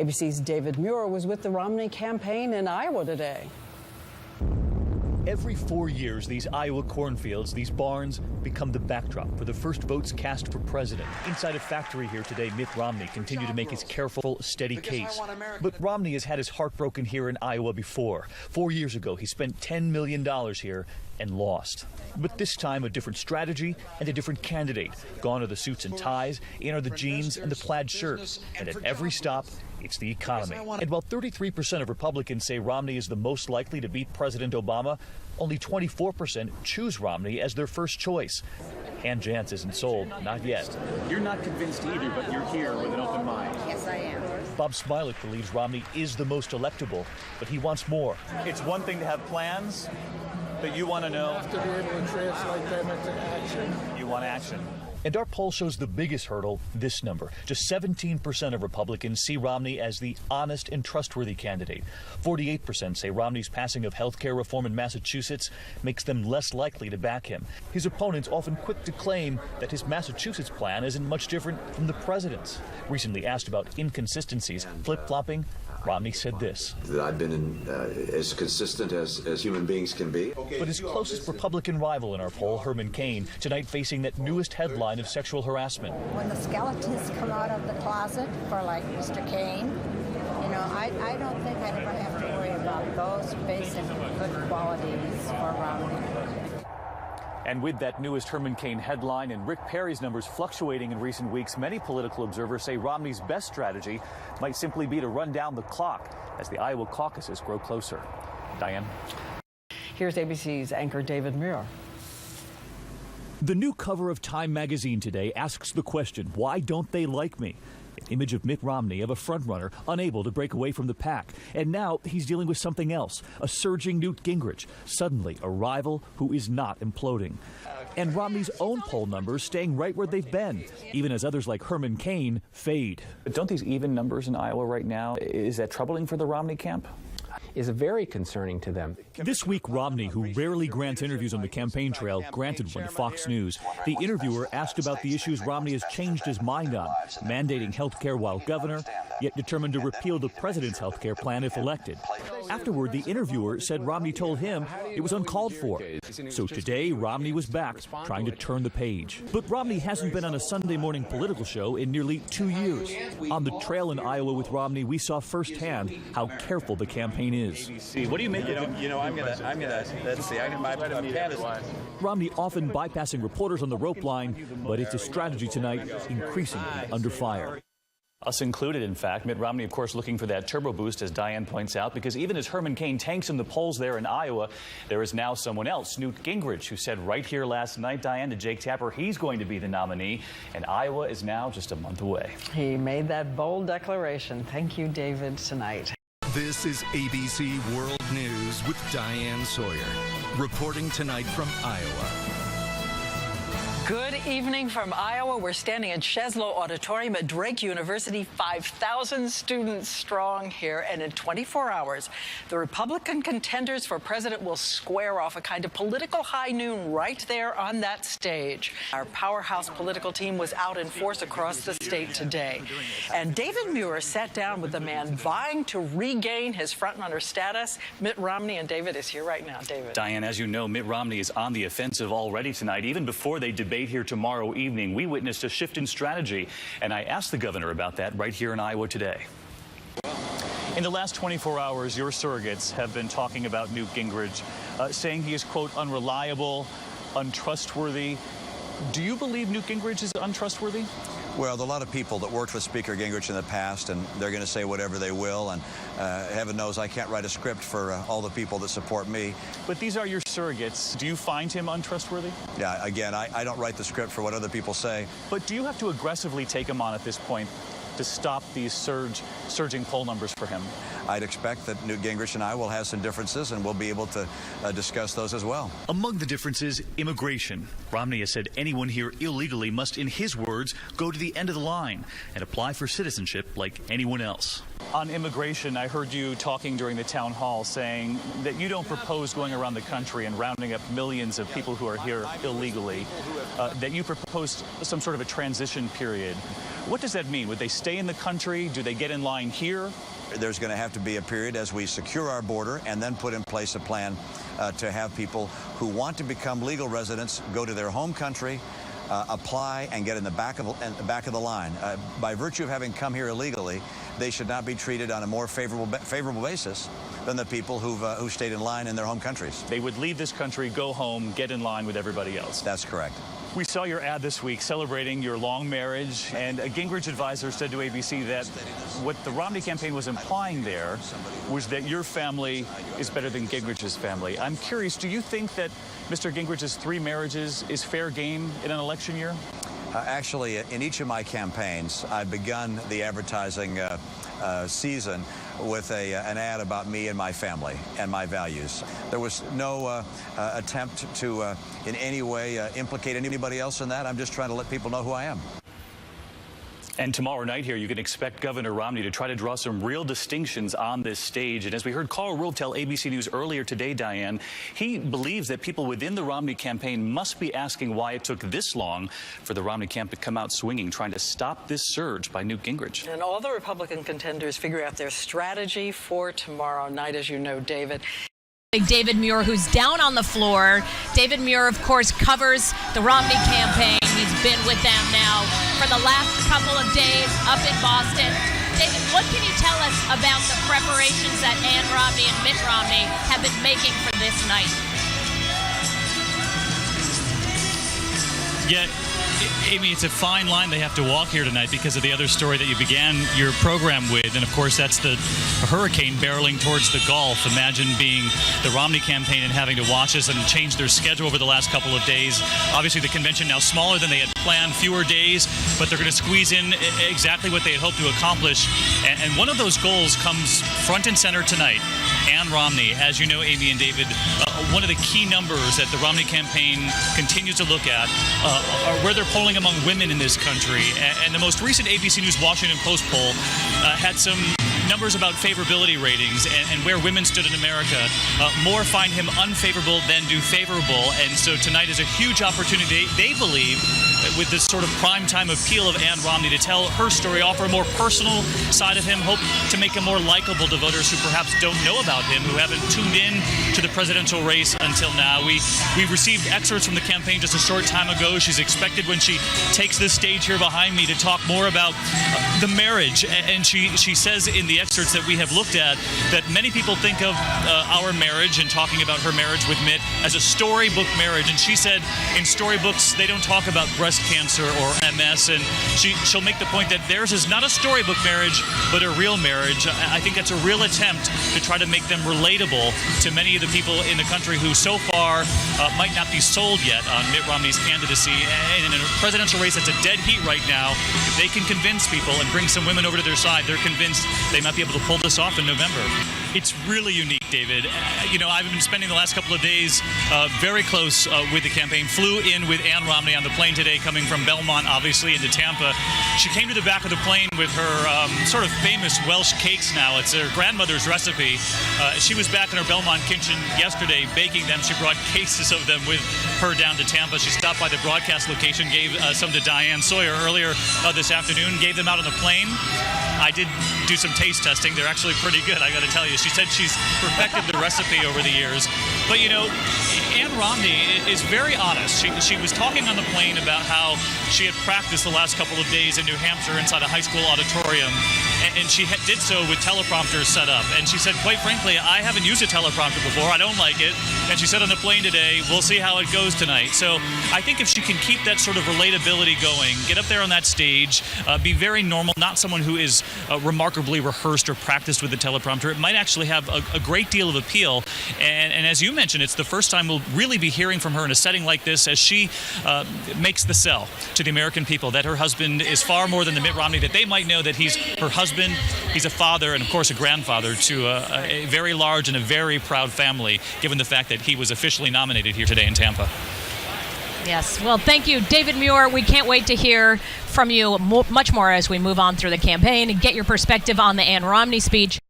ABC's David Muir was with the Romney campaign in Iowa today. Every 4 years, these Iowa cornfields, these barns, become the backdrop for the first votes cast for president. Inside a factory here today, Mitt Romney continued to make his careful, steady case. But Romney has had his heart broken here in Iowa before. 4 years ago, he spent $10 million here and lost. But this time, a different strategy and a different candidate. Gone are the suits and ties, in are the jeans and the plaid shirts. And at every stop, it's the economy. And while 33% of Republicans say Romney is the most likely to beat President Obama, only 24% choose Romney as their first choice. And Jantz isn't sold, not yet. You're not convinced either, but you're here with an open mind. Yes, I am. Bob Smilek believes Romney is the most electable, but he wants more. It's one thing to have plans, but you want to know. You have to be able to translate them into action. You want action. And our poll shows the biggest hurdle, this number. Just 17% of Republicans see Romney as the honest and trustworthy candidate. 48% say Romney's passing of health care reform in Massachusetts makes them less likely to back him. His opponents often quick to claim that his Massachusetts plan isn't much different from the president's. Recently asked about inconsistencies, flip-flopping, Romney said this. That I've been as consistent as human beings can be. But his closest Republican rival in our poll, Herman Cain, tonight facing that newest headline of sexual harassment. When the skeletons come out of the closet for like Mr. Kane, you know, I don't think I'd ever have to worry about those basic good qualities for Romney. And with that newest Herman Cain headline and Rick Perry's numbers fluctuating in recent weeks, many political observers say Romney's best strategy might simply be to run down the clock as the Iowa caucuses grow closer. Diane. Here's ABC's anchor David Muir. The new cover of Time magazine today asks the question, why don't they like me? An image of Mitt Romney, of a frontrunner, unable to break away from the pack. And now he's dealing with something else, a surging Newt Gingrich, suddenly a rival who is not imploding. And Romney's own poll numbers staying right where they've been, even as others like Herman Cain fade. But don't these even numbers in Iowa right now, is that troubling for the Romney camp? Is very concerning to them. This week, Romney, who rarely grants interviews on the campaign trail, granted one to Fox News. The interviewer asked about the issues Romney has changed his mind on, mandating health care while governor, yet determined to repeal the president's health care plan if elected. Afterward, the interviewer said Romney told him it was uncalled for. So today, Romney was back, trying to turn the page. But Romney hasn't been on a Sunday morning political show in nearly 2 years. On the trail in Iowa with Romney, we saw firsthand how careful the campaign is. What do you make of it? Let's see, my pen is... Romney often bypassing reporters on the rope line, but it's a strategy tonight increasingly under fire. Us included, in fact. Mitt Romney, of course, looking for that turbo boost, as Diane points out, because even as Herman Cain tanks in the polls there in Iowa, there is now someone else, Newt Gingrich, who said right here last night, Diane, to Jake Tapper, he's going to be the nominee, and Iowa is now just a month away. He made that bold declaration. Thank you, David, tonight. This is ABC World News with Diane Sawyer, reporting tonight from Iowa. Good evening from Iowa. We're standing in Sheslow Auditorium at Drake University, 5,000 students strong here. And in 24 hours, the Republican contenders for president will square off a kind of political high noon right there on that stage. Our powerhouse political team was out in force across the state today. And David Muir sat down with the man vying to regain his frontrunner status. Mitt Romney, and David is here right now. David. Diane, as you know, Mitt Romney is on the offensive already tonight. Even before they debate here tomorrow evening, we witnessed a shift in strategy, and I asked the governor about that right here in Iowa today. In the last 24 hours, your surrogates have been talking about Newt Gingrich, saying he is, quote, unreliable, untrustworthy. Do you believe Newt Gingrich is untrustworthy? Well, there are a lot of people that worked with Speaker Gingrich in the past, and they're going to say whatever they will, and heaven knows I can't write a script for all the people that support me. But these are your surrogates. Do you find him untrustworthy? Yeah, again, I don't write the script for what other people say. But do you have to aggressively take him on at this point to stop these surging poll numbers for him? I'd expect that Newt Gingrich and I will have some differences, and we'll be able to discuss those as well. Among the differences, immigration. Romney has said anyone here illegally must, in his words, go to the end of the line and apply for citizenship like anyone else. On immigration, I heard you talking during the town hall saying that you don't propose going around the country and rounding up millions of people who are here illegally, that you proposed some sort of a transition period. What does that mean? Would they stay in the country? Do they get in line here? There's going to have to be a period as we secure our border and then put in place a plan to have people who want to become legal residents go to their home country, apply, and get in the back of the line. By virtue of having come here illegally, they should not be treated on a more favorable basis than the people who stayed in line in their home countries. They would leave this country, go home, get in line with everybody else. That's correct. We saw your ad this week celebrating your long marriage, and a Gingrich advisor said to ABC that what the Romney campaign was implying there was that your family is better than Gingrich's family. I'm curious, do you think that Mr. Gingrich's 3 marriages is fair game in an election year? Actually, in each of my campaigns, I've begun the advertising season with an ad about me and my family and my values. There was no attempt to in any way implicate anybody else in that. I'm just trying to let people know who I am. And tomorrow night here, you can expect Governor Romney to try to draw some real distinctions on this stage. And as we heard Carl Rove tell ABC News earlier today, Diane, he believes that people within the Romney campaign must be asking why it took this long for the Romney camp to come out swinging, trying to stop this surge by Newt Gingrich. And all the Republican contenders figure out their strategy for tomorrow night, as you know, David. David Muir, who's down on the floor. David Muir, of course, covers the Romney campaign. He's been with them now for the last couple of days up in Boston. David, what can you tell us about the preparations that Ann Romney and Mitt Romney have been making for this night? Yeah, Amy, it's a fine line they have to walk here tonight because of the other story that you began your program with. And, of course, that's the hurricane barreling towards the Gulf. Imagine being the Romney campaign and having to watch this and change their schedule over the last couple of days. Obviously, the convention now smaller than they had planned, fewer days, but they're going to squeeze in exactly what they had hoped to accomplish. And one of those goals comes front and center tonight. Ann Romney, as you know, Amy and David, one of the key numbers that the Romney campaign continues to look at are where they're polling among women in this country. And the most recent ABC News Washington Post poll had some numbers about favorability ratings and where women stood in America. More find him unfavorable than do favorable. And so tonight is a huge opportunity, they believe, with this sort of primetime appeal of Ann Romney to tell her story, offer a more personal side of him, hope to make him more likable to voters who perhaps don't know about him, who haven't tuned in to the presidential race until now. We received excerpts from the campaign just a short time ago. She's expected when she takes this stage here behind me to talk more about the marriage. And she says in the excerpts that we have looked at that many people think of our marriage and talking about her marriage with Mitt as a storybook marriage. And she said in storybooks, they don't talk about breast cancer or MS, and she'll make the point that theirs is not a storybook marriage, but a real marriage. I think that's a real attempt to try to make them relatable to many of the people in the country who so far might not be sold yet on Mitt Romney's candidacy. And in a presidential race that's a dead heat right now, if they can convince people and bring some women over to their side, they're convinced they might be able to pull this off in November. It's really unique, David. You know, I've been spending the last couple of days very close with the campaign. Flew in with Ann Romney on the plane today, coming from Belmont, obviously, into Tampa. She came to the back of the plane with her sort of famous Welsh cakes now. It's her grandmother's recipe. She was back in her Belmont kitchen yesterday baking them. She brought cases of them with her down to Tampa. She stopped by the broadcast location, gave some to Diane Sawyer earlier this afternoon, gave them out on the plane. I did do some taste testing. They're actually pretty good, I got to tell you. She said she's perfected the recipe over the years. But, you know, Ann Romney is very honest. She was talking on the plane about how she had practiced the last couple of days in New Hampshire inside a high school auditorium, and she did so with teleprompters set up. And she said, quite frankly, I haven't used a teleprompter before. I don't like it. And she said on the plane today, we'll see how it goes tonight. So I think if she can keep that sort of relatability going, get up there on that stage, be very normal, not someone who is remarkably rehearsed or practiced with the teleprompter, it might actually have a great deal of appeal. And as you mentioned, it's the first time we'll really be hearing from her in a setting like this as she makes the sell to the American people that her husband is far more than the Mitt Romney that they might know, that he's her husband, he's a father, and of course a grandfather to a very large and a very proud family, given the fact that he was officially nominated here today in Tampa. Yes. Well, thank you, David Muir. We can't wait to hear from you much more as we move on through the campaign and get your perspective on the Ann Romney speech.